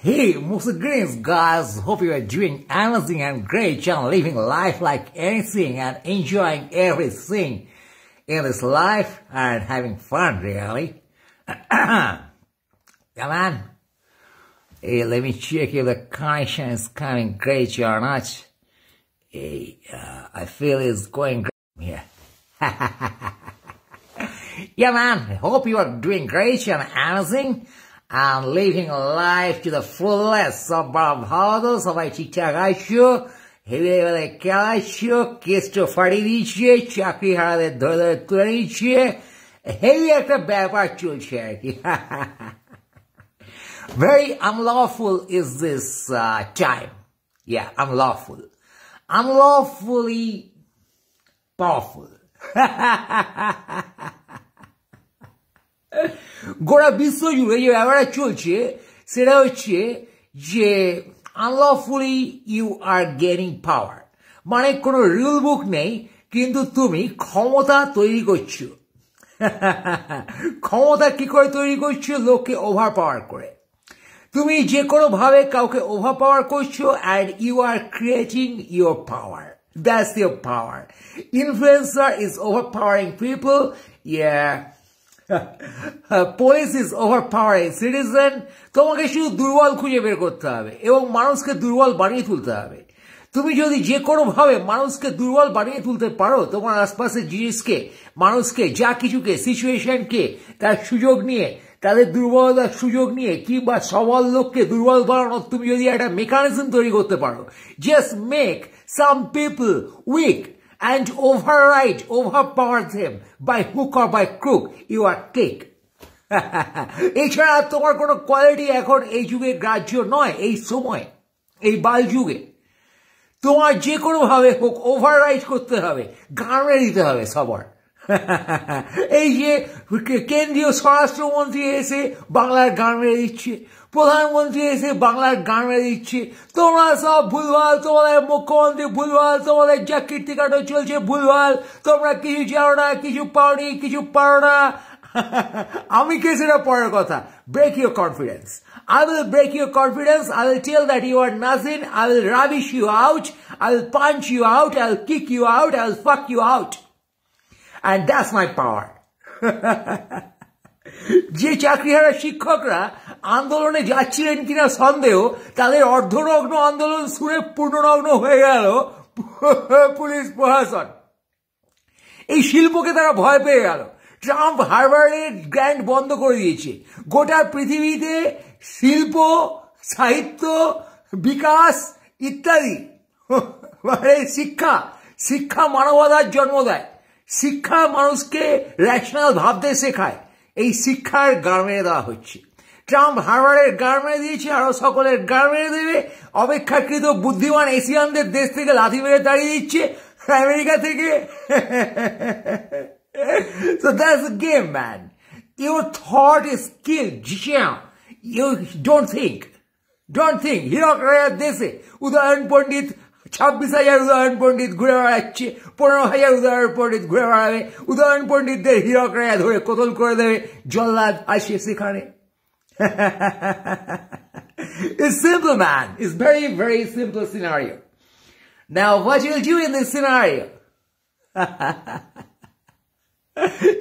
Hey, Musa Greens, guys. Hope you are doing amazing and great and living life like anything and enjoying everything in this life and having fun, really. Come on. Hey, let me check if the connection is coming great or not. Hey, I feel it's going great here. Yeah, man. Hope you are doing great and amazing. And living life to the fullest. Salvador, সবাই ঠিকঠাক আছো, হেলে হেলে খেলাছো, কেসটা ফাটিয়ে দিচ্ছে, চাকরি হারাদের ধরে ধরে তুলে নিচ্ছে, এই একটা ব্যাপার চলছে আর কি. Very unlawful is this time. Yeah, unlawful. Unlawfully powerful. গোটা বিশ্ব জুড়ে যে ব্যাপারটা চলছে সেটা হচ্ছে যে আনলফুলি ইউ আর গেনিং পাওয়ার, মানে কোনো রুল বুক নেই কিন্তু তুমি ক্ষমতা তৈরি করছো. ক্ষমতা কি করে তৈরি করছো? লোককে ওভার পাওয়ার করে. তুমি যে কোনো ভাবে কাউকে ওভার পাওয়ার করছো and you are creating your power. That's your power. Influencer is overpowering people. Yeah. Police is overpowering citizen. তোমাকে শুধু দুর্বল খুঁজে বের করতে হবে এবং মানুষকে দুর্বল বানিয়ে তুলতে হবে. তুমি যদি যে কোনো ভাবে মানুষকে দুর্বল বানিয়ে তুলতে পারো, তোমার আশপাশের জিনিসকে, মানুষকে, যা কিছুকে, সিচুয়েশনকে তার সুযোগ নিয়ে, তাদের দুর্বলতার সুযোগ নিয়ে কিংবা সবল লোককে দুর্বল বানানোর তুমি যদি একটা মেকানিজম তৈরি করতে পারো, just make some people weak and overpower them by hook or by crook, you are click. এছাড়া তোমার কোনো কোয়ালিটি এখন এই যুগে গ্রাহ্য নয়, এই সময়, এই বাল যুগে. তোমার যে কোনো ভাবে হোক ওভাররাইড করতে হবে, গাড়ে দিতে হবে সবার. এই যে কেন্দ্রীয় স্বরাষ্ট্রমন্ত্রী এসে বাংলার গান মেরে দিচ্ছে, প্রধানমন্ত্রী এসে বাংলার গান মেরে দিচ্ছে, তোমরা সব ভুলভাল, তোমাদের মুখ্যমন্ত্রী ভুলভাল, তোমাদের যা কীর্তিকাণ্ড চলছে ভুলভাল, তোমরা কিছু জানো না, কিছু পাওনি, কিছু পারো না. আমি কে সেটা পরের কথা. Break your confidence. I will break your confidence. I will tell that you are nothing. I will rubbish you out. I will punch you out. I will kick you out. I will fuck you out. And that's my power. যে চাকরিহারা শিক্ষকরা আন্দোলনে যাচ্ছিলেন কিনা সন্দেহ, তাদের অর্ধনগ্ন আন্দোলন শুনে পূর্ণনগ্ন হয়ে গেল পুলিশ প্রশাসন. এই শিল্পকে তারা ভয় পেয়ে গেল. ট্রাম্প হার্ভার্ডের গ্র্যান্ট বন্ধ করে দিয়েছে. গোটা পৃথিবীতে শিল্প, সাহিত্য, বিকাশ ইত্যাদি, মানে শিক্ষা মানবতার জন্ম দেয়. শিক্ষা মানুষকে রেশনাল ভাবতে শেখায়. এই শিক্ষার গাড় মেরে দেওয়া হচ্ছে. ট্রাম্প হার্ভার্ডের গাড় মেরে দিয়েছে, আরো সকলের গাড় মেরে দেবে. অপেক্ষাকৃত বুদ্ধিমান এশিয়ানদের দেশ থেকে লাথি মেরে তাড়িয়ে দিচ্ছে আমেরিকা থেকে. So that's the game, man. Your thought is killed. You don't think. হীরক রায়ের দেশে উদয়ন পণ্ডিত 26,000 উদয়ন পণ্ডিত ঘুরে বেড়াচ্ছে, 15,000 উদয়ন পণ্ডিত ঘুরে বেড়াবে. উদয়ন পণ্ডিতদের হীরক রায়া ধরে কতল করে দেবে, জল্লাদ আসে সেখানে. It's simple, man. It's very, very simple scenario. Now, what you will do in this scenario?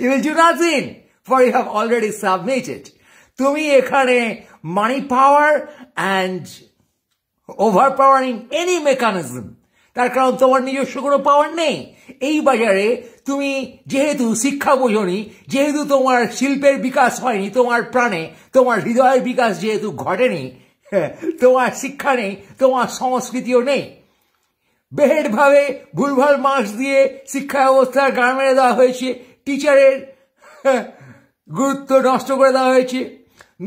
You will do nothing, for you have already submitted. তুমি এখানে money power and overpowering any mechanism. তার কারণ তোমার নিজস্ব কোনো পাওয়ার নেই. এই বাজারে তুমি যেহেতু শিক্ষা বোঝনি, যেহেতু তোমার শিল্পের বিকাশ হয়নি, তোমার প্রাণে, তোমার হৃদয়ের বিকাশ যেহেতু ঘটেনি, তোমার শিক্ষা নেই, তোমার সংস্কৃতিও নেই. বেহেড ভাবে ভুলভাল মার্কস দিয়ে শিক্ষা ব্যবস্থার গান মেরে দেওয়া হয়েছে, টিচারের গুরুত্ব নষ্ট করে দেওয়া হয়েছে,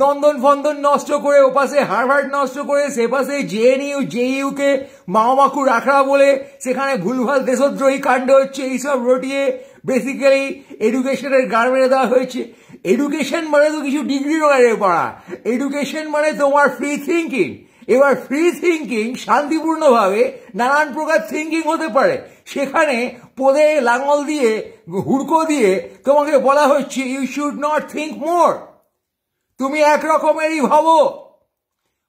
নন্দন ফন্দন নষ্ট করে, ওপাশে হার্ভার্ড নষ্ট করে, সেপাশে জেএনইউ জেইউকে মামাকু রাখা বলে সেখানে ভুলভাল দেশদ্রোহী কাণ্ড হচ্ছে. এইসব রটিয়ে বেসিক্যালি এডুকেশনের গান মেরে দেওয়া হয়েছে. এডুকেশন মানে তো কিছু ডিগ্রি রয়ে পড়া. এডুকেশন মানে তোমার ফ্রি থিঙ্কিং. এবার ফ্রি থিঙ্কিং শান্তিপূর্ণভাবে নানান প্রকার থিঙ্কিং হতে পারে. সেখানে পদে লাঙল দিয়ে, হুড়কো দিয়ে তোমাকে বলা হচ্ছে you should not think more. তুমি এক রকমেরই ভাবো,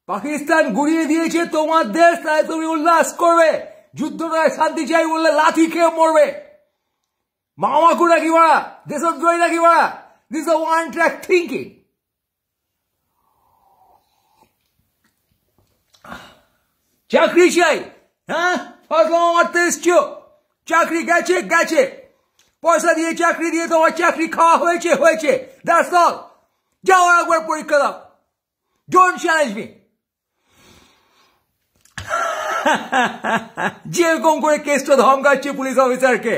পাকিস্তান গুড়িয়ে দিয়েছে তোমার দেশ, তাই তুমি উল্লাস করবে। যুদ্ধ নয় শান্তি চাই বললে লাথি খেয়ে মরবে। মামাকু নাকি বাড়া, দেশদ্রোহী নাকি বাড়া? This is one track thinking. চাকরি চাই, হ্যাঁ ফসলামা মারতে এসছো, চাকরি গেছে গেছে, পয়সা দিয়ে চাকরি দিয়ে তোমার চাকরি খাওয়া হয়েছে হয়েছে, দ্যাটস অল। যাও একবার পরীক্ষা দাও, ডোন্ট চ্যালেঞ্জ মি। যেরকম করে কেসটা ধমকাচ্ছে পুলিশ অফিসারকে,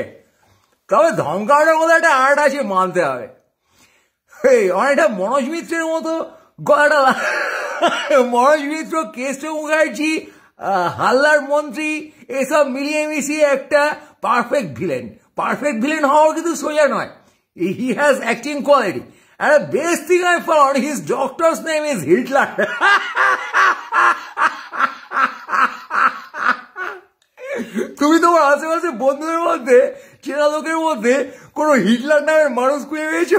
তবে ধমকানোর মধ্যে একটা আর্ট আছে মানতে হবে। অনেকটা মনোজ মিত্রের মতো গলাটা। মনোজ মিত্র, কেষ্ট মুখার্জি, হাল্লার মন্ত্রী, এসব মিলিয়ে মিশিয়ে একটা পারফেক্ট ভিলেন। পারফেক্ট ভিলেন হওয়া কিন্তু সোজা নয়। He has acting quality. And the best thing I found, his doctor's name is Hitler. তুমি তোমার আশেপাশে বন্ধুদের মধ্যে, চেনা লোকের মধ্যে কোন হিটলার নামের মানুষ খুঁজে পেয়েছো?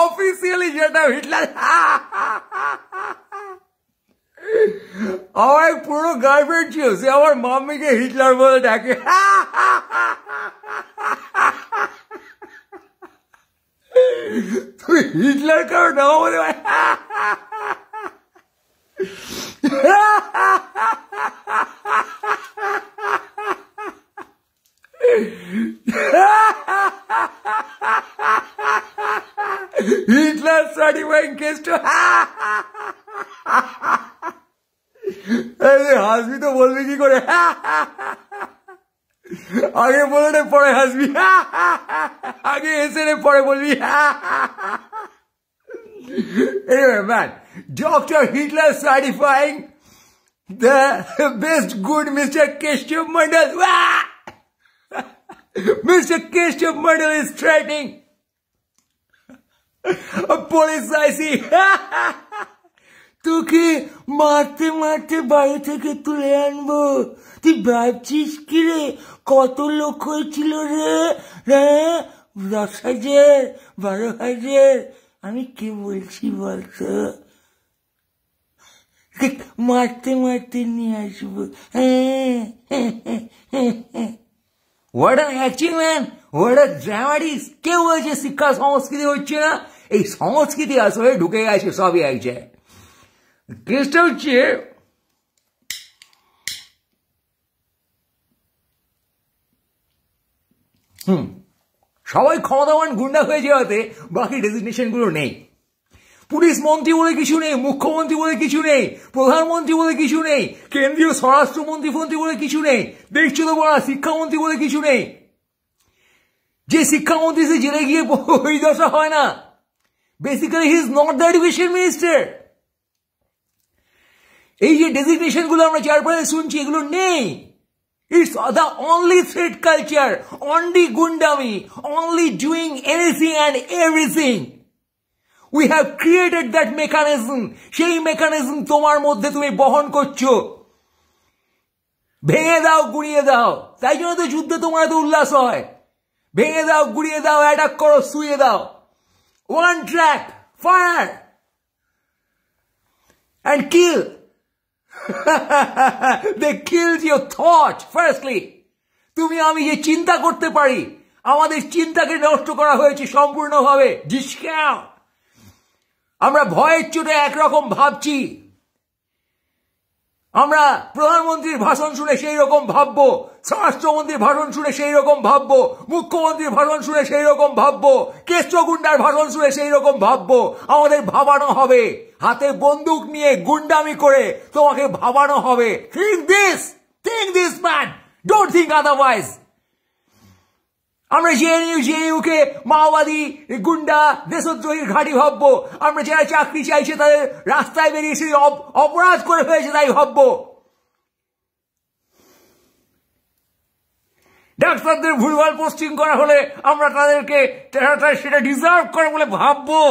অফিসিয়ালি যেটা হিটলার। আমার এক পুরো গার্লফ্রেন্ড ছিল, সে আমার মাম্মিকে হিটলার বলে ডাকে। তুই হিটলার কারো নাম বলে? Hitler certifying case. হাসবি তো বলবি কি করে? আগে বলে নে পরে হাসবি, আগে এসে নে পরে বলবি। Anyway, man, Dr. Hitler certifying the best good Mr. Keshav Mandal. Mr. Keshav Mandal is threatening a police IC. তোকে মারতে মারতে বাড়ি থেকে তুলে আনবো। তুই ভাবছিস কি রে কত লোক হয়েছিল রে? 10,000, 12,000? আমি কি বলছি বলতো? মারতে মারতে নিয়ে আসবো। What an acting man, what a dramatic। কেউ বলছে শিক্ষা সংস্কৃতি হচ্ছে না? এই সংস্কৃতি আসলে ঢুকে গেছে সবই এক জায়গায়। কেসটা হচ্ছে, সবাই ক্ষমতাবান গুন্ডা হয়ে যাওয়াতে বাকি ডেজিগনেশন গুলো নেই। পুলিশ মন্ত্রী বলে কিছু নেই, মুখ্যমন্ত্রী বলে কিছু নেই, প্রধানমন্ত্রী বলে কিছু নেই, কেন্দ্রীয় স্বরাষ্ট্রমন্ত্রী ফন্ত্রী বলে কিছু নেই, দেখছো তো বলা শিক্ষামন্ত্রী বলে কিছু নেই। যে শিক্ষামন্ত্রী সে জেলে গিয়ে ওই দশা হয় না। Basically he is not the education minister. এই যে ডেজিগনেশন গুলো আমরা চারপাশে শুনছি, এগুলো নেই। It's the only threat culture, only gundami, only doing anything and everything. We have created that mechanism. সেই mechanism তোমার মধ্যে তুমি বহন করছো। ভেঙে দাও, গুড়িয়ে দাও। তাই জন্য তো যুদ্ধে তোমার এত উল্লাস হয়। ভেঙে দাও, গুড়িয়ে দাও, অ্যাটাক করো, শুয়ে দাও। One track, fire and kill. They killed your thought firstly. তুমি আমি যে চিন্তা করতে পারি, আমাদের চিন্তাকে নষ্ট করা হয়েছে সম্পূর্ণভাবে। ডিসকাউন্ট। আমরা ভয়ের চোটে একরকম ভাবছি। আমরা প্রধানমন্ত্রীর ভাষণ শুনে সেই রকম ভাববো, স্বরাষ্ট্রমন্ত্রীর ভাষণ শুনে সেই রকম ভাববো, মুখ্যমন্ত্রীর ভাষণ শুনে সেই রকম ভাববো, কেষ্টগুন্ডার ভাষণ শুনে সেই রকম ভাববো। আমাদের ভাবানো হবে, হাতে বন্দুক নিয়ে গুন্ডামি করে তোমাকে ভাবানো হবে। Think this man, don't think otherwise. আমরা জেএনইউ কে মাওবাদী, গুন্ডা, দেশদ্রোহীর ঘাঁটি ভাববো। আমরা যারা চাকরি চাইছে তাদের রাস্তায় বেরিয়ে এসে অপরাধ করে ফেলেছে তাই ভাববো। ডাক্তারদের ভুলভাল পোস্টিং করা হলে আমরা তাদেরকে সেটা ডিজার্ভ করে বলে ভাববো।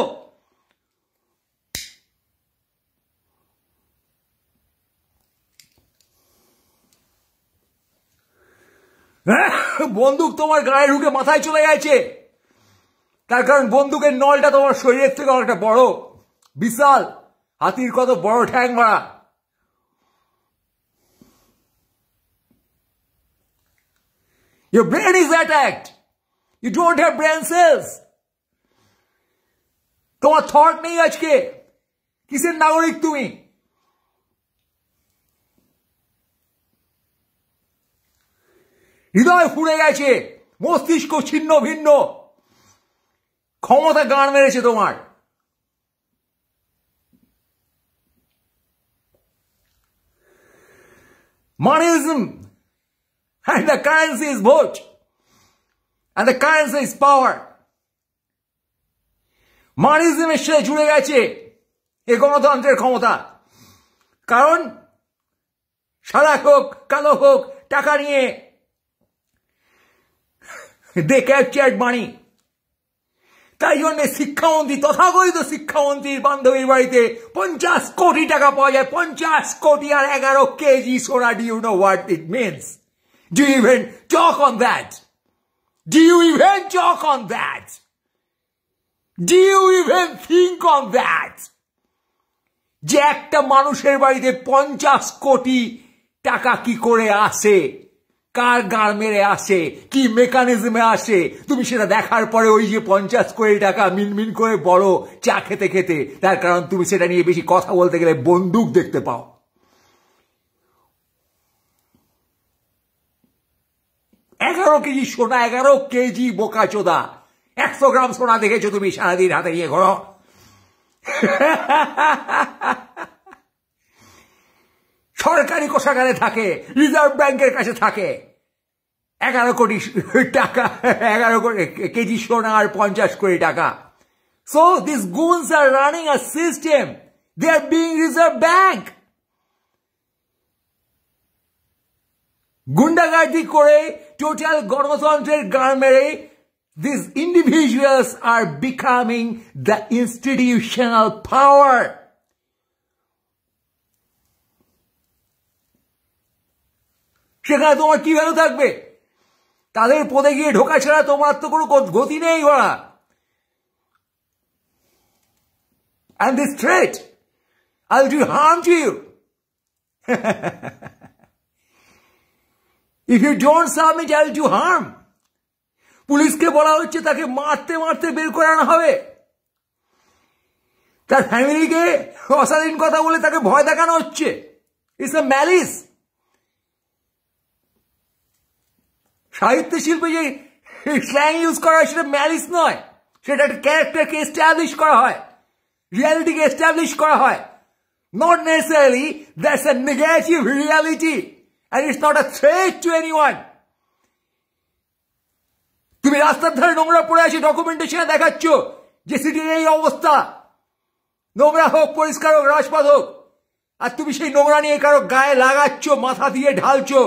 বন্দুক তোমার গায়ে ঢুকে মাথায় চলে গেছে, তার কারণ বন্দুকের নলটা তোমার শরীরের থেকে অনেকটা বড়, বিশাল। হাতির কত বড় ঠ্যাং মারা। Your brain is attacked. You don't have brain cells. তোমার থট নেই আজকে। কিসের নাগরিক তুমি? হৃদয় ফুঁড়ে গেছে, মস্তিষ্ক ছিন্ন ভিন্ন, ক্ষমতা গান মেরেছে তোমার। Monism and the currency is vote and the currency is power. Monism এর সাথে জুড়ে গেছে এ গণতন্ত্রের ক্ষমতা, কারণ সাদা হোক কালো হোক টাকা নিয়ে they captured money. তাই জন্য শিক্ষামন্ত্রী, তথাকথিত শিক্ষামন্ত্রীর বান্ধবীর বাড়িতে 50 কোটি টাকা পাওয়া যায়। 50 কোটি আর 11 কেজি সোনা। Do you know what it means? Do you even talk on that? Do you even talk on that? Do you even think on that? যে একটা মানুষের বাড়িতে 50 কোটি টাকা কি করে আসে, কার গাড় মেরে আসে, কি মেকানিজমে আসে, তুমি সেটা দেখার পরে ওই যে 50 কোটি টাকা মিনমিন করে বড় চা খেতে খেতে, তার কারণ তুমি সেটা নিয়ে বেশি কথা বলতে গেলে বন্দুক দেখতে পাও। এগারো কেজি সোনা, 11 কেজি বোকাচোদা। 100 গ্রাম সোনা দেখেছো তুমি সারাদিন হাতে নিয়ে ঘোরো? সরকারি কোষাগারে থাকে, রিজার্ভ ব্যাংকের কাছে থাকে। 11 কোটি টাকা, 11 কেজি সোনা আর 50 কোটি টাকা। So these goons are running a system. They are being Reserve Bank. গুন্ডাগার্দি করে টোটাল গণতন্ত্রের গান মেরে these individuals are becoming the institutional power. সেখানে তোমার কি ভ্যালু থাকবে? তাদের পদে গিয়ে ঢোকা ছাড়া তোমার তো কোনো গতি নেই ওরা। And this threat, I'll do harm to you. If you don't submit, I'll do harm. পুলিশকে বলা হচ্ছে তাকে মারতে মারতে বের করে আনা হবে। তার ফ্যামিলিকে অশালীন কথা বলে তাকে ভয় দেখানো হচ্ছে। It's a malice. সাহিত্য শিল্পে যে স্ল্যাং ইউজ করা হয় সেটা ম্যালিস নয়, সেটা একটা ক্যারেক্টারকে এস্টাবলিশ করা হয়, রিয়ালিটিকে এস্টাবলিশ করা হয়। Not necessarily that's a negative reality and it's not a threat to anyone. তুমি রাস্তার ধারে নোংরা পড়ে আছে, ডকুমেন্টেশনে দেখাচ্ছ যে সিটির এই অবস্থা, নোংরা হোক পরিষ্কার হোক রাজপথ হোক, আর তুমি সেই নোংরা নিয়ে কারো গায়ে লাগাচ্ছ, মাথা দিয়ে ঢালছো।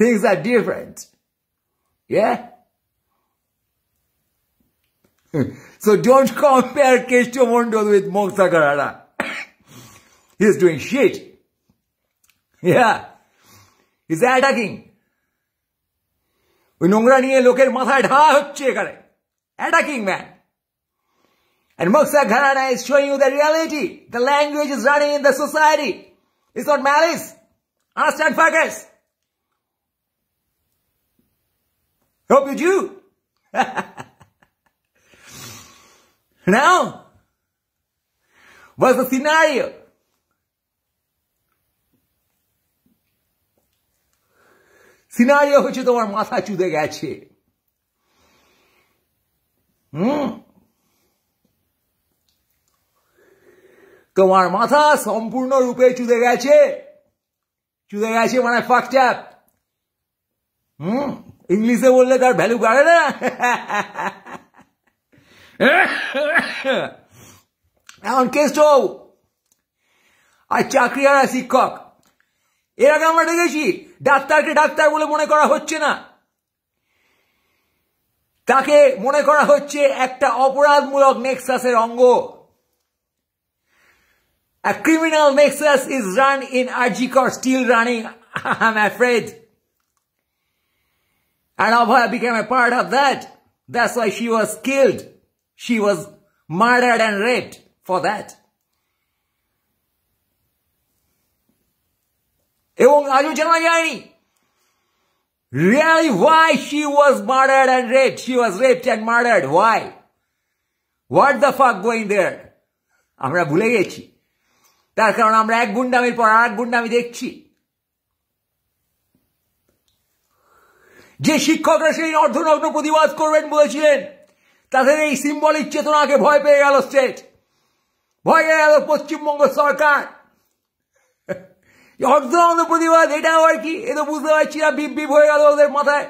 Things are different. Yeah? So don't compare Kesto Mondol with Moksa Garada. He's doing shit. Yeah. He's attacking. ওই নোংরা নিয়ে লোকের মাথায় ঢালা হচ্ছে এখানে। Attacking man. And Moksa Gharana is showing you the reality. The language is running in the society. It's not malice. Understand, fuckers? Hope you do. Now, what's the scenario? Scenario হচ্ছে তোমার মাথা চুদে গেছে। তোমার মাথা সম্পূর্ণরূপে চুদে গেছে। চুদে গেছে মানে fucked up. ইংলিশে বললে তার ভ্যালু বাড়ে না। এখন কেষ্ট আর চাকরিহারা শিক্ষক, এর আগে আমরা দেখেছি ডাক্তারকে ডাক্তার বলে মনে করা হচ্ছে না, তাকে মনে করা হচ্ছে একটা অপরাধমূলক নেক্সাসের অঙ্গ। A criminal nexus is run in Arjikor, still running, I'm afraid. And Abhaya became a part of that. That's why she was killed. She was murdered and raped for that. এবং আজও জানা যায়নি really why she was murdered and raped. She was raped and murdered. Why? What the fuck going there? আমরা ভুলে গেছি, তার কারণ আমরা এক গুন্ডামির পর আর এক গুন্ডামি দেখছি। যে শিক্ষকরা সেই অর্ধনগ্ন প্রতিবাদ করবেন বলেছিলেন, তাদের এই সিম্বলিক চেতনাকে ভয় পেয়ে গেল স্টেট, ভয় পেয়ে গেল পশ্চিমবঙ্গ সরকার। অর্ধনগ্ন প্রতিবাদ এটা আবার কি? এ তো বুঝতে পারছি না, বিপ বিপ হয়ে গেল ওদের মাথায়,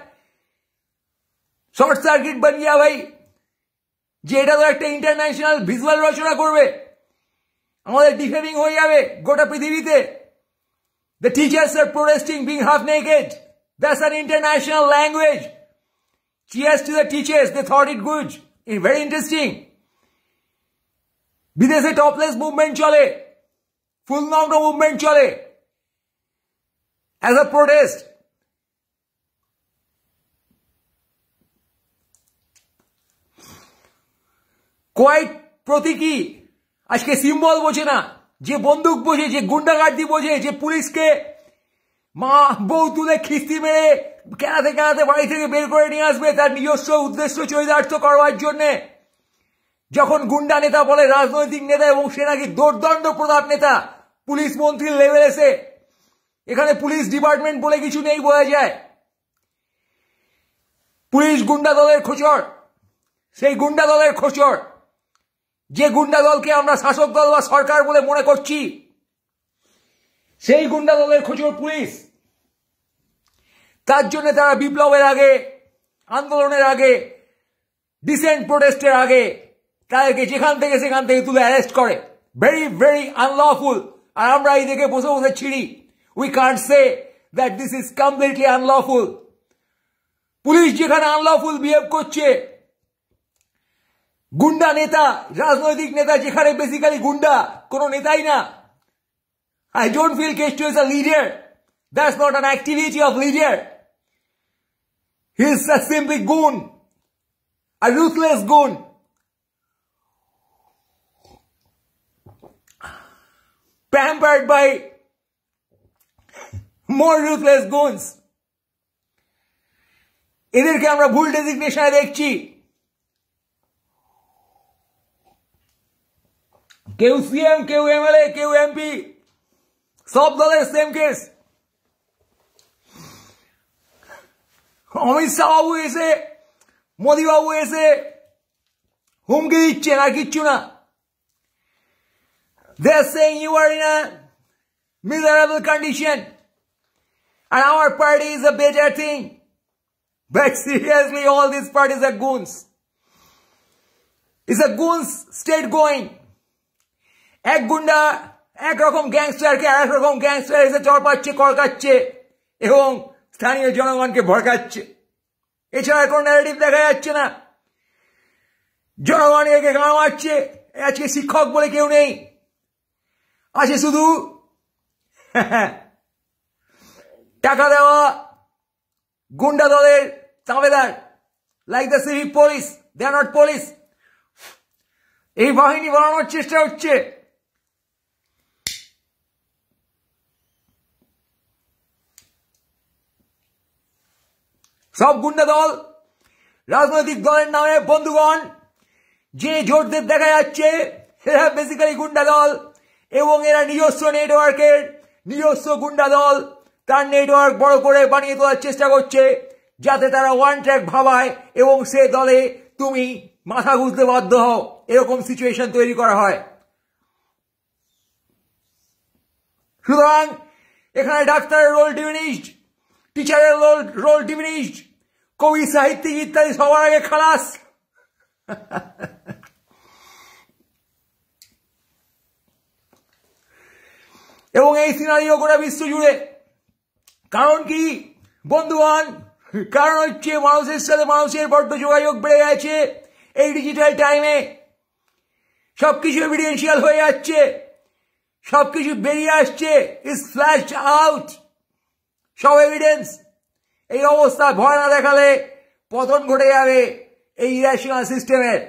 শর্ট সার্কিট বান গিয়া ভাই, যে এটা তো একটা ইন্টারন্যাশনাল ভিজুয়াল রচনা করবে, আমাদের ডিফেমিং হয়ে যাবে গোটা পৃথিবীতে। The teachers are protesting being half naked. That's an international language. Cheers to the teachers. They thought it good. It's very interesting. বিদেশে টপলেস মুভমেন্ট চলে, ফুল নগ্ন মুভমেন্ট চলে as a protest. কোয়াইট প্রতীকী আজকে সিম্বল বোঝে না, যে বন্দুক বোঝে, যে গুন্ডাগার্দি বোঝে, যে পুলিশকে মা বউ তুলে খিস্তি মেরে কেনাতে কেনাতে বাড়ি থেকে বের করে নিয়ে আসবে তার নিজস্ব উদ্দেশ্য চরিতার্থ করবার জন্যে। যখন গুন্ডা নেতা বলে রাজনৈতিক নেতা, এবং সে নাকি দোর্দণ্ড প্রতাপ নেতা, পুলিশ মন্ত্রীর লেভেল এসে, এখানে পুলিশ ডিপার্টমেন্ট বলে কিছু নেই বোঝা যায়। পুলিশ গুন্ডা দলের খোঁচর, সেই গুন্ডা দলের খোঁচর, যে গুন্ডা দলকে আমরা শাসক দল বা সরকার বলে মনে করছি, সেই গুন্ডা দলের খোঁচর পুলিশ। তার জন্য তারা বিপ্লবের আগে, আন্দোলনের আগে, ডিসেন্ট প্রোটেস্টের আগে তাদেরকে যেখান থেকে সেখান থেকে তুলে অ্যারেস্ট করে। Very very unlawful. আর আমরা এই দিকে বসে বসে ছিড়ি। We can't say that this is completely unlawful. Police যেখানে আনলফুল বিহেভ করছে, গুন্ডা নেতা, রাজনৈতিক নেতা যেখানে বেসিক্যালি গুন্ডা, কোনো নেতাই না। I don't feel Kestu is a leader. That's not an activity of leader. He is a simply goon, a ruthless goon. Pampered by more ruthless goons. এদেরকে আমরা ভুল ডেজিগনেশনে দেখছি। কেউ সিএম, কেউ এমএলএ, কেউ এমপি, সব দলের সেম কেস। অমিত শাহ বাবু এসে, মোদী বাবু এসে হুমকি দিচ্ছেন, আর কিচ্ছু না। They are saying you are in a miserable condition and our party is a better thing. But seriously, all these parties are goons. It's a goons state going. এক গুন্ডা একরকম গ্যাংস্টারকে আর এক রকম গ্যাংস্টার এসে চড়পাচ্ছে, কড়কাচ্ছে এবং স্থানীয় জনগণকে ভড়কাচ্ছে। এছাড়া কোনো ন্যারেটিভ দেখা যাচ্ছে না। জনগণ একে গান মারছে। আজকে শিক্ষক বলে কেউ নেই, আছে শুধু টাকা দেওয়া গুন্ডা দলের তাবেদার, like the civic police. They are not police. এই বাহিনী বানানোর চেষ্টা হচ্ছে। সব গুন্ডা দল, রাজনৈতিক দলের নামে বন্ধুগণ যে জোটদের দেখা যাচ্ছে, এরা বেসিক্যালি গুন্ডা দল, এবং এরা নিজস্ব নেটওয়ার্কের, নিজস্ব গুন্ডা দল, তার নেটওয়ার্ক বড় করে বানিয়ে তোলার চেষ্টা করছে, যাতে তারা ওয়ান ট্র্যাক ভাবায় এবং সে দলে তুমি মাথা গুঁজতে বাধ্য হও, এরকম সিচুয়েশন তৈরি করা হয়। সুতরাং এখানে ডাক্তারের রোল ডিমিনিশড, টিচারের রোল ডিমিনিশড, কবি, সাহিত্যিক ইত্যাদি সবার আগে খালাস। এবং এই সিনারিও গোটা বিশ্ব জুড়ে। কারণ কি বন্ধুগণ? কারণ হচ্ছে মানুষের সাথে মানুষের বড্ড যোগাযোগ বেড়ে গেছে এই ডিজিটাল টাইমে। সবকিছু এভিডেন্সিয়াল হয়ে যাচ্ছে, সবকিছু বেরিয়ে আসছে, ইজ ফ্ল্যাশড আউট, সব এভিডেন্স। এই অবস্থা ভয় না দেখালে পতন ঘটে যাবে এই ইরেশনাল সিস্টেমের।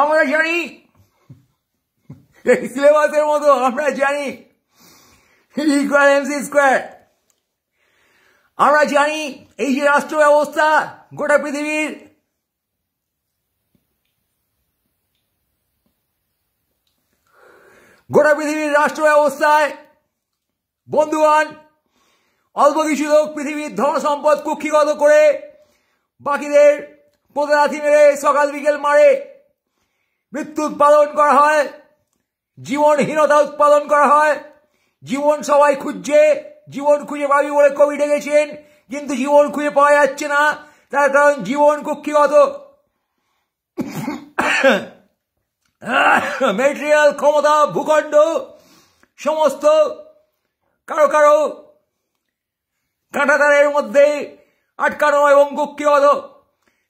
আমরা জানি এই সিলেবাসের মতো আমরা জানি ইকুয়াল এমসি স্কোয়ার। আমরা জানি এই যে রাষ্ট্র ব্যবস্থা গোটা পৃথিবীর রাষ্ট্র ব্যবস্থায় বন্ধুগণ অল্প কিছু লোক পৃথিবীর ধন সম্পদ কুক্ষিগত করে বাকিদের পোদলাথি মেরে সকাল বিকেল মারে মৃত্যু উৎপাদন করা হয়, জীবনহীনতা উৎপাদন করা হয়। জীবন সবাই খুঁজছে, জীবন খুঁজে পাবি বলে কবি ডেকেছেন, কিন্তু জীবন খুঁজে পাওয়া যাচ্ছে না, তার কারণ জীবন কুক্ষিগত। ম্যাটেরিয়াল ক্ষমতা ভূখণ্ড সমস্ত কারো কারো কাঁটাতারের মধ্যে আটকানো এবং কুক্ষিগত।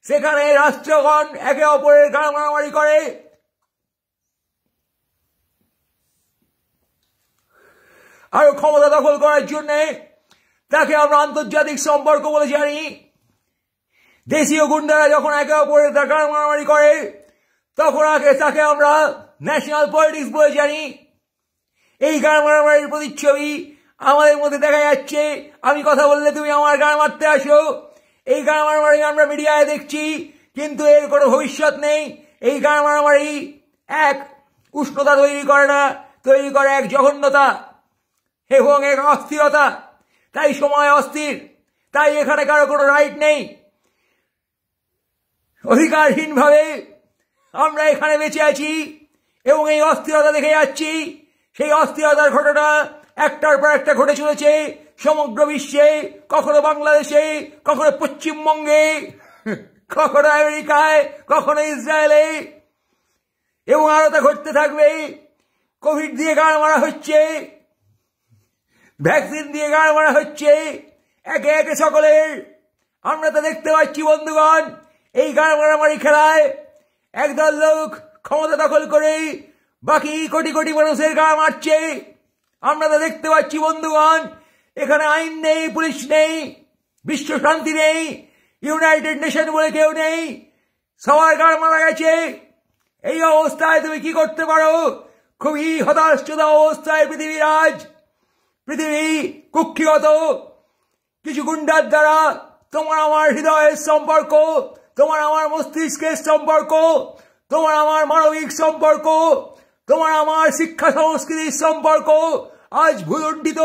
সেখানে রাষ্ট্রগণ একে অপরের গান মারামারি করে। আরো ক্ষমতা দখল করার জন্য তাকে আমরা আন্তর্জাতিক সম্পর্ক বলে জানি। দেশীয় গুন্ডারা যখন একে অপরের গান মারামারি করে তখন তাকে আমরা ন্যাশনাল পলিটিক্স বলে জানি। এই গান মারামারির প্রতিচ্ছবি আমাদের মধ্যে দেখা যাচ্ছে। আমি কথা বললে তুমি আমার গান মারতে আসো, এই গান মারামারি আমরা মিডিয়ায় দেখছি, কিন্তু এর কোনো ভবিষ্যৎ নেই। এই গান মারামারি এক উষ্ণতা তৈরি করে না, তৈরি করে এক জঘন্যতা এবং এক অস্থিরতা। তাই সময় অস্থির, তাই এখানে কারো কোনো রাইট নেই। অধিকারহীনভাবে আমরা এখানে বেঁচে আছি এবং এই অস্থিরতা দেখে যাচ্ছি। সেই অস্থিরতার ঘটনা একটার পর একটা ঘটে চলেছে সমগ্র বিশ্বে, কখনো বাংলাদেশে, কখনো পশ্চিমবঙ্গে, কখনো আমেরিকায়, কখনো ইসরায়েলে, এবং আরো তা ঘটতে থাকবে। কোভিড দিয়ে গান মারা হচ্ছে, ভ্যাকসিন দিয়ে গান মারা হচ্ছে একে একে সকলের। আমরা তা দেখতে পাচ্ছি বন্ধুগণ। এই গান মারামারি খেলায় একদল লোক ক্ষমতা দখল করে বাকি কোটি কোটি মানুষের গা মারছে। আমরা তা দেখতে পাচ্ছি বন্ধুগণ। এখানে আইন নেই, পুলিশ নেই, বিশ্ব শান্তি নেই, ইউনাইটেড নেশন বলে কেউ নেই, সবার গান মারা গেছে। এই অবস্থায় তুমি কি করতে পারো? খুবই হতাশাজনক অবস্থায় পৃথিবী আজ। পৃথিবী কুক্ষিগত কিছু গুন্ডার দ্বারা তোমার আমার হৃদয়ের সম্পর্ক, তোমার আমার মস্তিষ্কের সম্পর্ক, তোমার আমার মানবিক সম্পর্ক, তোমার আমার শিক্ষা সংস্কৃতির সম্পর্ক আজ ভূলুণ্ঠিত।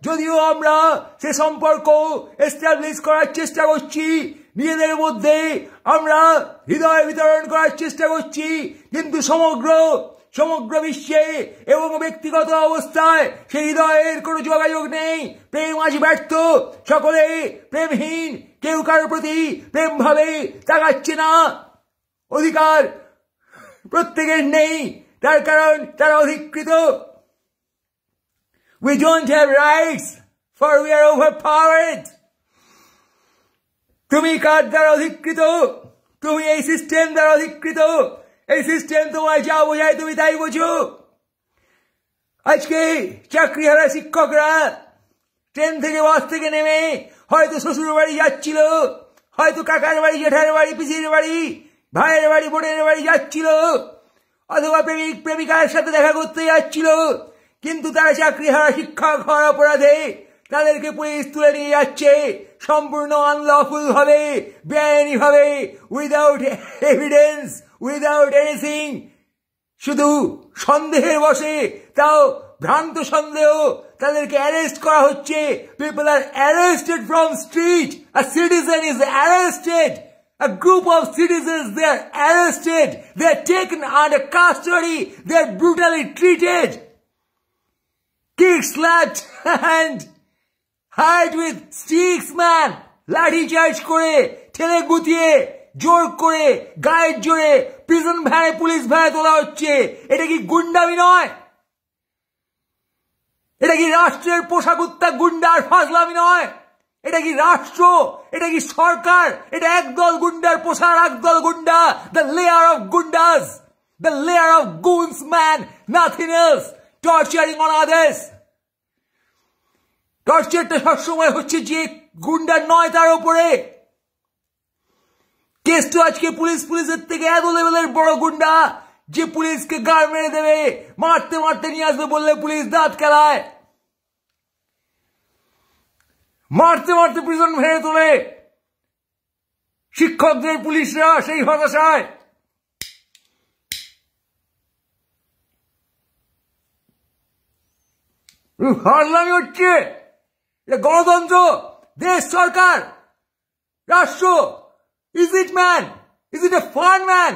যদিও আমরা সে সম্পর্ক এস্টাবলিশ করার চেষ্টা করছি, নিজেদের মধ্যে আমরা হৃদয় বিতরণ করার চেষ্টা করছি, কিন্তু সমগ্র বিশ্বে এবং ব্যক্তিগত অবস্থায় সেই হৃদয়ের কোনো যোগাযোগ নেই। প্রেম আজ ব্যর্থ, সকলে প্রেমহীন, কেউ কারোর প্রতি প্রেম ভাবে তাকাচ্ছে না। অধিকার প্রত্যেকের নেই, তার কারণ তারা অধিকৃত। We don't have rights, for we are overpowered. তুমি কার দ্বারা অধিকৃত? তুমি এই সিস্টেম দ্বারা অধিকৃত। এই সিস্টেম তোমায় যা বোঝায় তুমি তাই বোঝো। আজকে চাকরিহারা শিক্ষকরা ট্রেন থেকে বাস থেকে নেমে হয়তো শ্বশুর বাড়ি যাচ্ছিল, হয়তো কাকার বাড়ি, জেঠার বাড়ি, পিসির বাড়ি, ভাইয়ের বাড়ি, বোনের বাড়ি যাচ্ছিল, অথবা প্রেমিক প্রেমিকার সাথে দেখা করতে যাচ্ছিল, কিন্তু তারা চাকরিহারা শিক্ষক হওয়ার অপরাধে তাদেরকে পুলিশ তুলে নিয়ে যাচ্ছে সম্পূর্ণ আনলফুল ভাবে, বেআইনি ভাবে, উইদাউট এভিডেন্স, উইদাউট এনিথিং, শুধু সন্দেহের বসে, তাও ভ্রান্ত সন্দেহ, তাদেরকে অ্যারেস্ট করা হচ্ছে। People are arrested from street, a citizen is arrested, a group of citizens, they are arrested, they are taken under custody, they are brutally treated, kicked, slapped and hit with sticks, man, লাঠি charge করে, ঠেলে গুতিয়ে, জোর করে, গায়ের জোরে prison ভ্যানে, police ভ্যানে তোলা হচ্ছে। এটা কি গুন্ডামি নয়? এটা কি রাষ্ট্রের পোশাকুত্তা গুন্ডার ফাজলামি নয়? এটা কি রাষ্ট্র? এটা কি সরকার? এটা একদল গুন্ডার পোশাক, একদল গুন্ডা, the layer of gundas, the layer of goons, man, nothing else, torturing on others. টর্চারটা সবসময় হচ্ছে যে গুন্ডার নয় তার উপরে। কেস তো আজকে পুলিশের থেকে এত লেভেলের বড় গুন্ডা যে পুলিশকে গাড় মেরে দেবে, মারতে মারতে নিয়ে আসবে বললে পুলিশ দাঁত কেলায়, মারতে মারতে প্রিজন ভেঙে তোলে। শিক্ষকদের পুলিশরা সেই হতাশায়। হারলামি হচ্ছে। গণতন্ত্র, দেশ, সরকার, রাষ্ট্র। Is it man? Is it A fun man?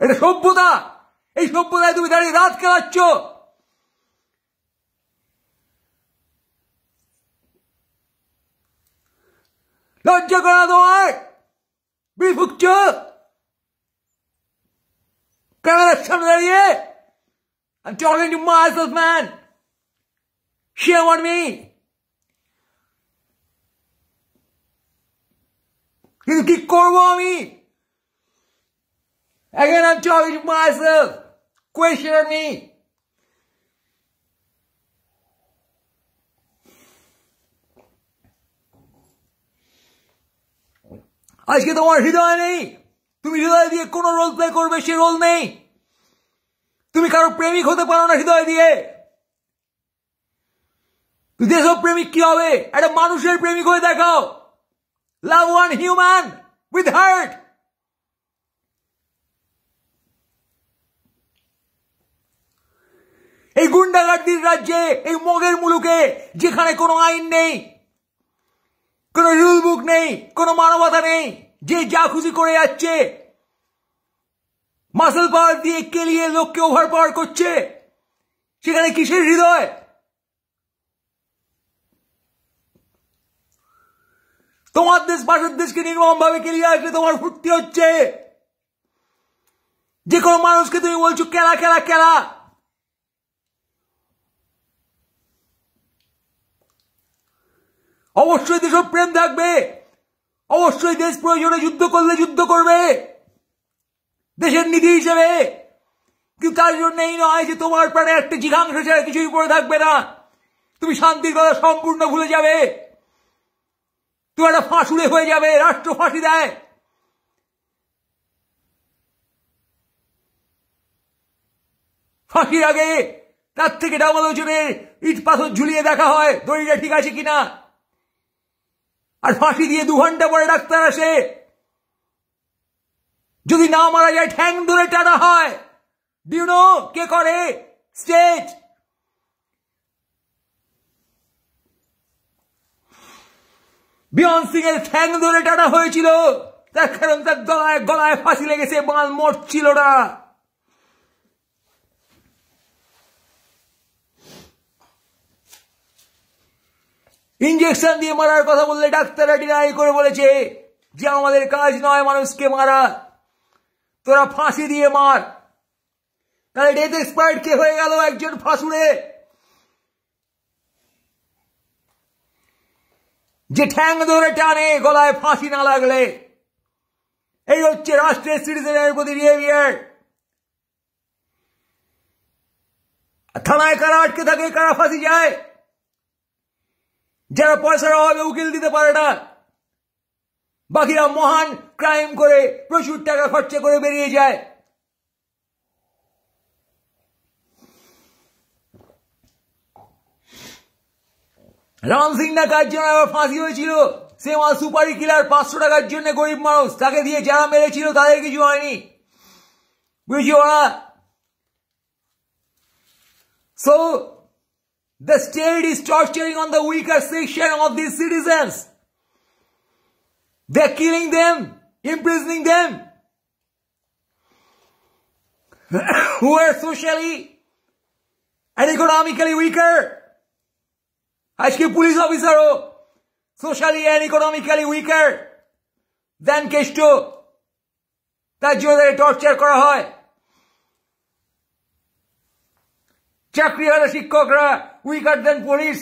এটা সভ্যতা। এই সভ্যতায় তুমি দাঁড়িয়ে রাত খেলাচ্ছ। লজ্জা করা তোমার? বিড়ি ফুকছ ক্যামেরার সামনে দাঁড়িয়ে? I'm talking to myself, man. Shame on me. কিন্তু কি করবো আমি? Again, I'm talking to myself. Question on me. আজকে তোমার হৃদয় নেই। তুমি হৃদয় দিয়ে কোন রোল প্লে করবে সে রোল নেই। তুমি কারো প্রেমিক হতে পারো না হৃদয় দিয়ে। দেশও প্রেমিক কি হবে? একটা মানুষের প্রেমিক হয়ে দেখাও। লাভ ওয়ান হিউম্যান উইথ হার্ট। এই গুন্ডাগার্দির রাজ্যে, এই মগের মুলুকে, যেখানে কোনো আইন নেই, কোনো রুল বুক নেই, কোনো মানবতা নেই, যে যা খুশি করে যাচ্ছে, মাসেল পাওয়ার দিয়ে কেলিয়ে লোককে ওভার পাওয়ার করছে, সেখানে কিসের হৃদয়? তোমার দেশ পাশের দেশকে নির্মম ভাবে কেলিয়ে আসলে তোমার ফুর্তি হচ্ছে। যে কোনো মানুষকে তুমি বলছো খেলা খেলা খেলা। অবশ্যই দেশ প্রেম থাকবে, অবশ্যই দেশ প্রয়োজনে যুদ্ধ করলে যুদ্ধ করবে দেশের নীতি হিসেবে, কিন্তু তার জন্য এই নয় যে তোমার প্রাণে একটা জিঘাংশ ছাড়া কিছুই পড়ে থাকবে না। তুমি শান্তির কথা সম্পূর্ণ ভুলে যাবে। তুমি একটা ফাঁসুড়ে হয়ে যাবে। রাষ্ট্র ফাঁসি দেয়। ফাঁসির আগে তার থেকে ডাবল ওজনের ইট পাথর ঝুলিয়ে দেখা হয় দড়িটা ঠিক আছে কিনা। আর ফাঁসি দিয়ে 2 ঘন্টা পরে ডাক্তার আসে। যদি না মারা যায় ঠ্যাং ধরে টানা হয়। ডু ইউ নো কে করে? স্টেট। বিয়ন সিং এর ঠ্যাং ধরে টানা হয়েছিল, তার কারণ তার গলায় গলায় ফাঁসি লেগেছে, বাল মরছিল না। ইঞ্জেকশন দিয়ে মারার কথা বললে ডাক্তাররা ডিনাই করে বলেছে যে আমাদের কাজ নয় মানুষকে মারা, তোরা ফাঁসি দিয়ে মার। তাহলে ডেথ এক্সপায়ার্ড কে হয়ে গেল? একজন ফাঁসুড়ে যে ঠ্যাং ধরে টানে গলায় ফাঁসি না লাগলে। এই হচ্ছে রাষ্ট্রের সিটিজেনের প্রতি বিহেভিয়ার। থানায় কারা আটকে থাকে, কারা ফাঁসি যায়? যারা পয়সার অভাবে উকিল দিতে পারে না, বাকিরা মহান ক্রাইম করে প্রচুর টাকা খরচা করে বেরিয়ে যায়। রাম সিং না কার জন্য আবার ফাঁসি হয়েছিল? সে মাল সুপারি কিলার 500 টাকার জন্য গরিব মানুষ, তাকে দিয়ে যারা মেরেছিল তাদের কিছু হয়নি। বুঝছি ওরা? So the state is torturing on the weaker section of these citizens. They're killing them, imprisoning them, who are socially and economically weaker. আজকে পুলিশ অফিসারও socially and economically weaker than Keshto, তার জন্য টর্চার করা হয়। চাকরিওয়ালা শিক্ষকরা উইকার দেন police.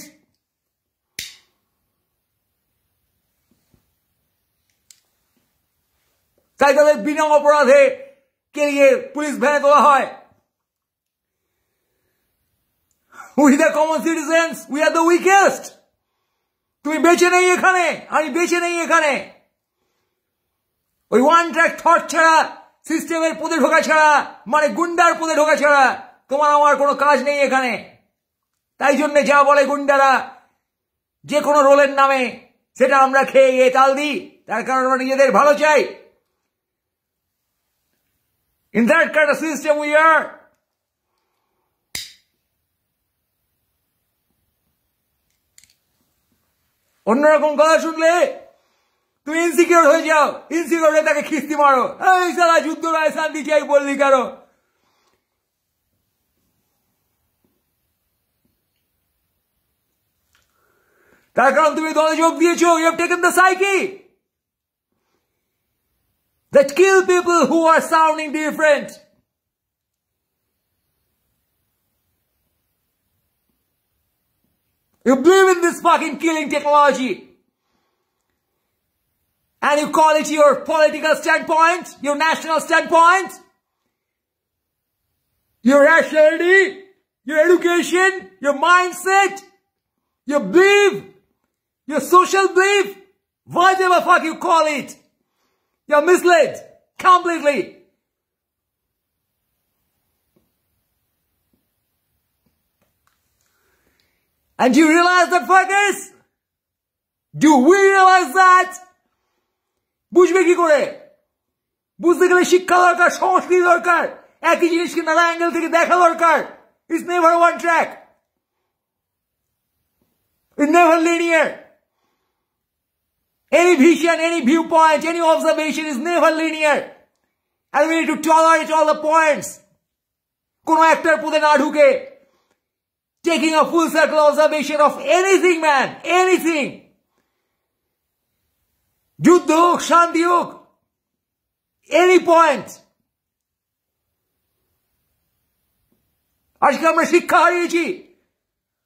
তাই তাদের বিনা অপরাধে কেলিয়ে পুলিশ ভ্যানে তোলা হয়। We the common citizens, we are the weakest. তুমি বেঁচে নেই এখানে, আমি বেঁচে নেই এখানে। ওই ওয়ান ট্র্যাক থট ছাড়া, সিস্টেমের পদে ঢোকা ছাড়া, মানে গুন্ডার পদে ঢোকা ছাড়া তোমার আমার কোনো কাজ নেই এখানে। তাই জন্য যা বলে গুন্ডারা যে কোনো রোলের নামে, সেটা আমরা খেয়ে গিয়ে তাল দিই, তার কারণ আমরা নিজেদের ভালো চাই। In that kind of system we are. অন্যরকম কথা শুনলে তুমি ইনসিকিউর হয়ে যাও, ইনসিকিউর হয়ে তাকে খিস্তি মারো, এই সালা যুদ্ধ নয় শান্তি চাই বললি কেন? তার কারণ তুমি দলে যোগ দিয়েছো, you have taken the psyche that kill people who are sounding different. You believe in this fucking killing technology. And you call it your political standpoint, your national standpoint, your rationality, your education, your mindset, your belief, your social belief, whatever fuck you call it. You're misled completely. And do you realize that, fuckers? Do we realize that? বুঝবে কি করে? বুঝতে গেলে শিক্ষা দরকার, সংস্কৃতি দরকার, একই জিনিসকে নানা অ্যাঙ্গেল থেকে দেখা দরকার। It's never one track. It's never linear. Any vision, any viewpoint, any observation is never linear. And we need to tolerate all the points. কোনো একটার পদে না ঢুকে taking a full circle observation of anything, man, anything. যুদ্ধ হোক, শান্তি হোক, any point. আজকে আমরা শিক্ষা হারিয়েছি,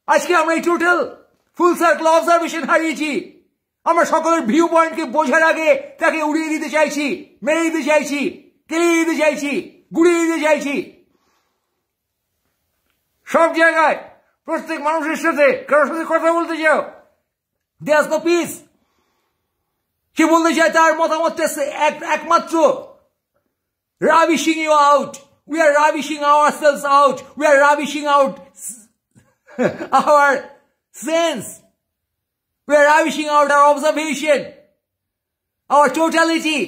আজকে আমরা এই টোটাল ফুল সার্কেল অবজারভেশন হারিয়েছি। আমরা সকলের ভিউ পয়েন্টকে বোঝার আগে তাকে উড়িয়ে দিতে চাইছি, মেরে দিতে চাইছি, কেলিয়ে দিতে চাইছি, গুড়িয়ে দিতে চাইছি। সব জায়গায় প্রত্যেক মানুষের সাথে কারোর সাথে কথা বলতে চাও, দেয়ার নো পিস। সে বলতে চায় তার মতামতটা একমাত্র ravishing you out. We are ravishing ourselves out. We are ravishing out our sense. We are ravishing out our observation, our totality.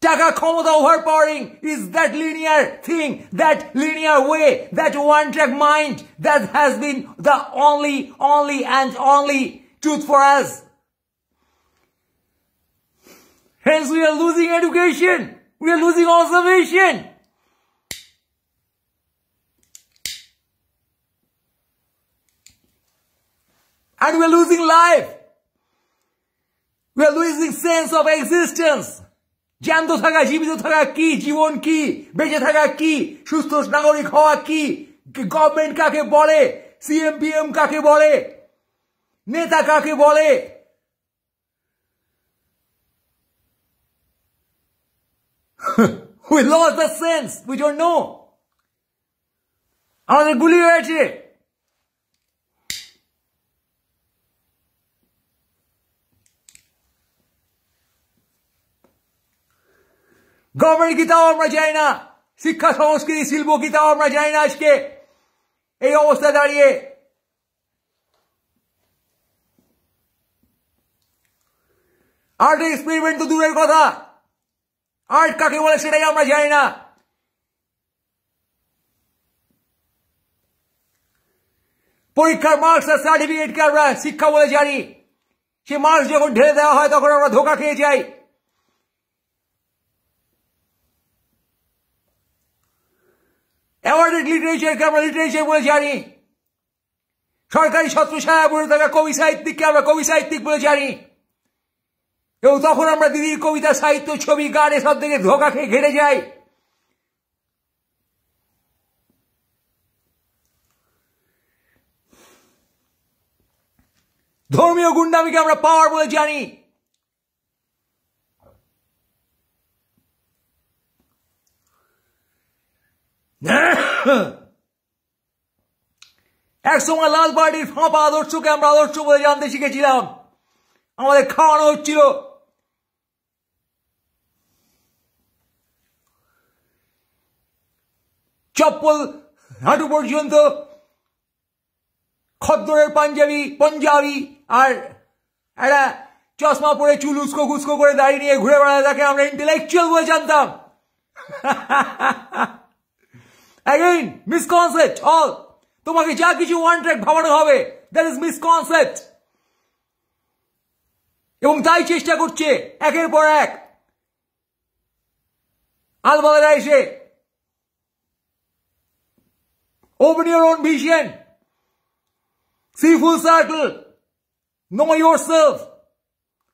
Taka ক্ষমতা overpowering is that linear thing, that linear way, that one track mind that has been the only and only truth for us. Hence we are losing education, we are losing observation. And we are losing life. We are losing sense of existence. জ্যান্ত থাকা, জীবিত থাকা কি, জীবন কি, বেঁচে থাকা কি, সুস্থ নাগরিক হওয়া কি, গভর্নমেন্ট কাকে বলে, সিএমপিএম কাকে বলে, নেতা কাকে বলে। We lost the sense, we don't know. আমাদের গুলি হয়েছে। গভর্নমেন্ট কি তাও আমরা জানি না, শিক্ষা সংস্কৃতি শিল্প কি তাও আমরা জানি না। আজকে এই অবস্থা দাঁড়িয়ে আর্ট এক্সপেরিমেন্ট তো দূরের কথা, আর্ট কাকে বলে সেটাই আমরা জানি না। পরীক্ষার মার্কস আর সার্টিফিকেটকে আমরা শিক্ষা বলে জানি, সে মার্কস যখন ঢেলে দেওয়া হয় তখন আমরা ধোঁকা খেয়ে যাই। অ্যাওয়ার্ডেড লিটারেচারকে আমরা লিটারেচার বলে জানি, সরকারি ছত্রছায়া বলে থাকা কবি সাহিত্যিককে আমরা কবি সাহিত্যিক বলে জানি। এবং তখন আমরা দিদির কবিতা, সাহিত্য, ছবি, গান এসব থেকে ধোঁকা খেয়ে ঘেটে যাই। ধর্মীয় গুন্ডামিকে আমরা পাওয়ার বলে জানি। একসময় লাল পার্টির ফাঁপা আদর্শকে আমরা আদর্শ বলে জানতে শিখেছিলাম, আমাদের খাওয়ানো হচ্ছিল। চপ্পল হাঁটু পর্যন্ত, খদ্দরের পাঞ্জাবি আর একটা চশমা পরে চুল উস্কো খুস্কো করে দাঁড়িয়ে নিয়ে ঘুরে বেড়ায়, তাকে আমরা ইন্টেলেকচুয়াল বলে জানতাম। Again, misconcept all. তোমাকে যা কিছু ওয়ান ট্র্যাক ভাবানো হবে, দ্যাট ইজ মিসকনসেপ্ট। এবং তাই চেষ্টা করছে একের পর এক আলবালেরা এসে open your own vision, see full circle, know yourself,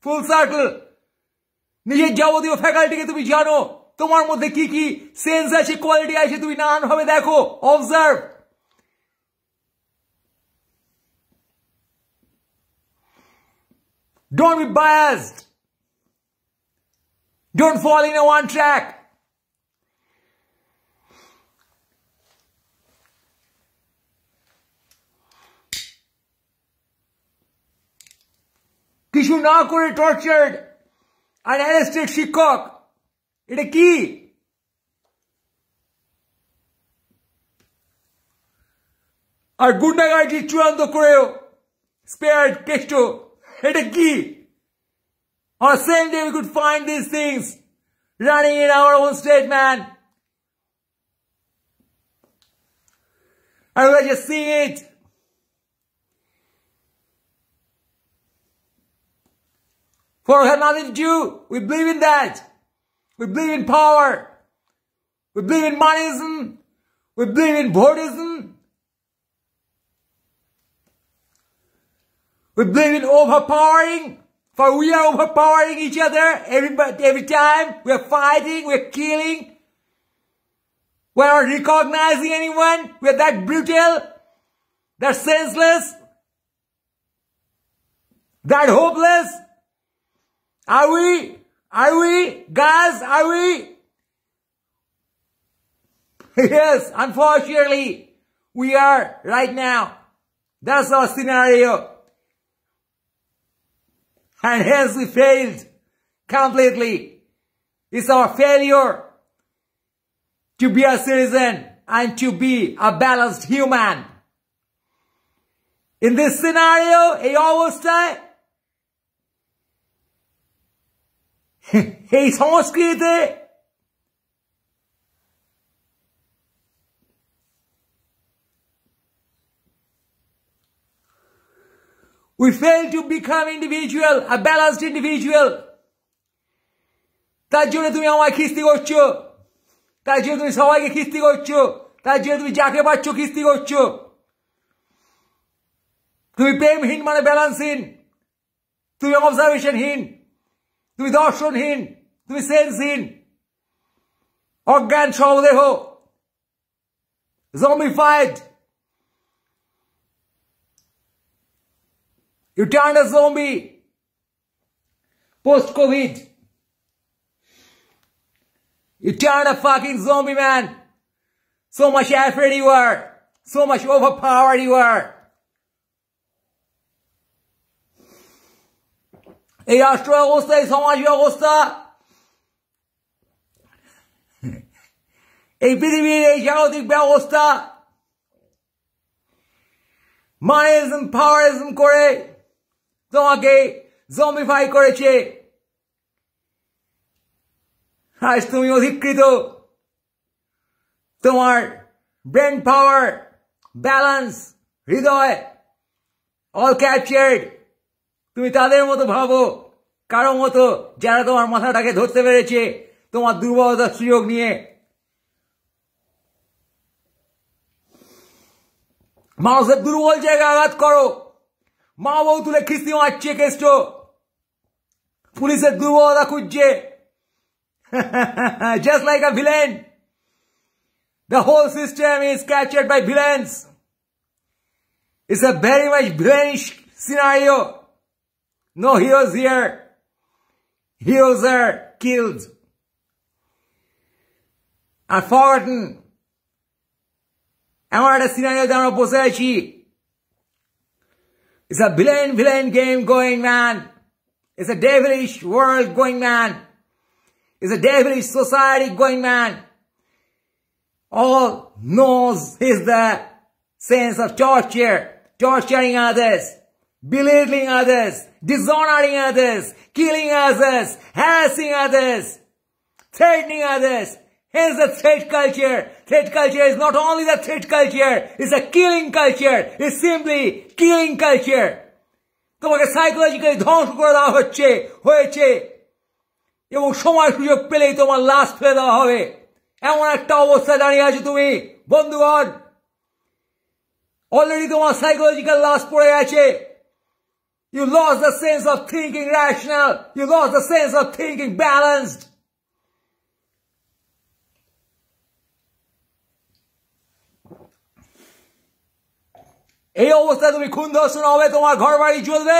full circle. নিজের যাবতীয় ফ্যাকাল্টিকে তুমি জানো, তোমার মধ্যে কি কি সেন্স আছে, কোয়ালিটি আছে, তুমি নানান ভাবে দেখো, observe. Don't be biased. Don't fall in a one track. কিছু না করে টর্চার্ড আর অ্যারেস্টেড শিক্ষক, এটা কি? আর গুন্ডাগার্জি চূড়ান্ত করেও স্পেয়ার্ড কেষ্ট, এটা কি? On the same day we could find these things running in our own state, man. And we're just seeing it. For we have nothing to do. We believe in that. We believe in power. We believe in moneysm. We believe in Buddhism. We believe in overpowering. For we are overpowering each other every time. We are fighting. We are killing. We are not recognizing anyone. We are that brutal, that senseless, that hopeless. Are we? Are we? Guys, are we? Yes, unfortunately, we are right now. That's our scenario. And hence we failed completely. It's our failure to be a citizen and to be a balanced human. In this scenario, এই অবস্থায়, এই সংস্কৃতিতে we fail to become individual, a balanced individual. তার জন্য তুমি আমায় খিস্তি করছো, তার জন্য তুমি সবাইকে খিস্তি করছো, তার জন্য তুমি যাকে পাচ্ছ খিস্তি করছো। তুমি প্রেমহীন মানে ব্যালেন্সহীন, তুমি অবজারভেশনহীন, তুমি দর্শনহীন, তুমি সেন্সহীন, অজ্ঞান সহদেহ, zombified. You turned a zombie post-COVID. You turned a fucking zombie, man. So much afraid you are. So much overpowered you are. এই রাষ্ট্র ব্যবস্থা, এই সমাজ ব্যবস্থা, এই পৃথিবীর এই জাগতিক ব্যবস্থা মানিজম পাওয়ারিজম করে তোমাকে জম্বিফাই করেছে। আজ তুমি অধিকৃত, তোমার ব্রেন পাওয়ার, ব্যালেন্স, হৃদয় অল ক্যাপচার্ড। তুমি তাদের মতো ভাবো, কারো মতো যারা তোমার মাথাটাকে ধরতে পেরেছে তোমার দুর্বলতার সুযোগ নিয়ে। মানুষের দুর্বল জায়গায় আঘাত করো, মা বউ তুলে খিস্তি মারছে কেষ্ট, পুলিশের দুর্বলতা খুঁজছে। Just like a villain, the whole system is captured by villains. It's a very much villainish scenario. No heroes here. Heroes are killed and forgotten. এমন একটা সিনারিওতে আমরা বসে আছি It's a villain game going, man. It's a devilish world going, man. It's a devilish society going, man. All knows is the sense of torture, torturing others, belittling others, dishonoring others, killing others, harassing others, threatening others. Hence the threat culture. Threat culture is not only the threat culture, it's a killing culture. It's simply killing culture. তোমাকে psychologically ধ্বংস করে দেওয়া হয়েছে এবং সময় সুযোগ পেলেই তোমার লাশ ফেলে দেওয়া হবে এমন একটা অবস্থা দাঁড়িয়ে আছো তুমি বন্ধুগণ অলরেডি তোমার সাইকোলজিক্যাল লাশ পড়ে গেছে You lost the sense of thinking rational. You lost the sense of thinking balanced. এই অবস্থায় তুমি খুন ধর্ষণ হবে তোমার ঘর বাড়ি চলবে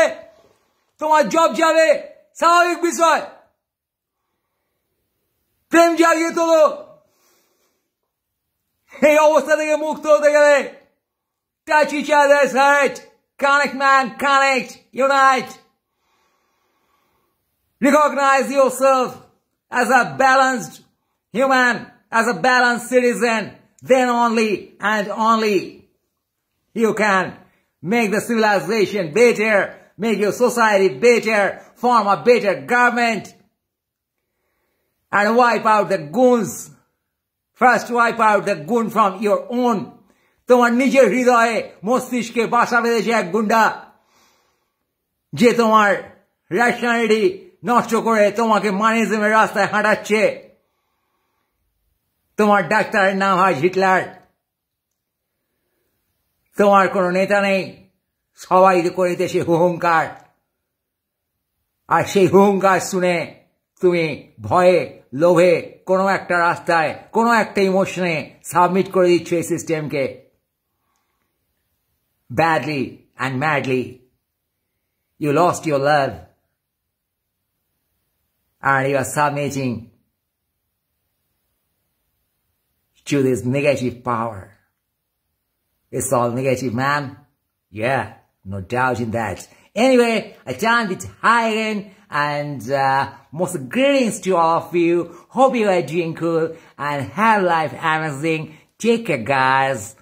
তোমার জব যাবে স্বাভাবিক বিষয় প্রেম জাগিয়ে তোলো এই অবস্থা থেকে মুক্ত হতে গেলে touch each other's heart connect man connect unite recognize yourself as a balanced human as a balanced citizen then only and only you can make the civilization better, make your society better, form a better government, and wipe out the goons. First wipe out the goon from your own. তোমার নিজের হৃদয়ে মস্তিষ্কে বাসা বেঁধেছে এক গুন্ডা যে তোমার রেশনালিটি নষ্ট করে তোমাকে মানিজমের রাস্তায় হাঁটাচ্ছে তোমার ডাক্তারের নাম হয় হিটলার তোমার কোনো নেতা নেই সবাই করিতে সে হুহুঙ্কার আর সেই হুহুঙ্কার শুনে তুমি ভয়ে লোভে কোনো একটা রাস্তায় কোনো একটা ইমোশনে সাবমিট করে দিচ্ছ এই সিস্টেমকে badly and madly you lost your love and you are submitting to this negative power. It's all negative, man. Yeah, no doubt in that. Anyway, I time it high again, and most greetings to all of you. Hope you are doing cool and have life amazing. Take care, guys.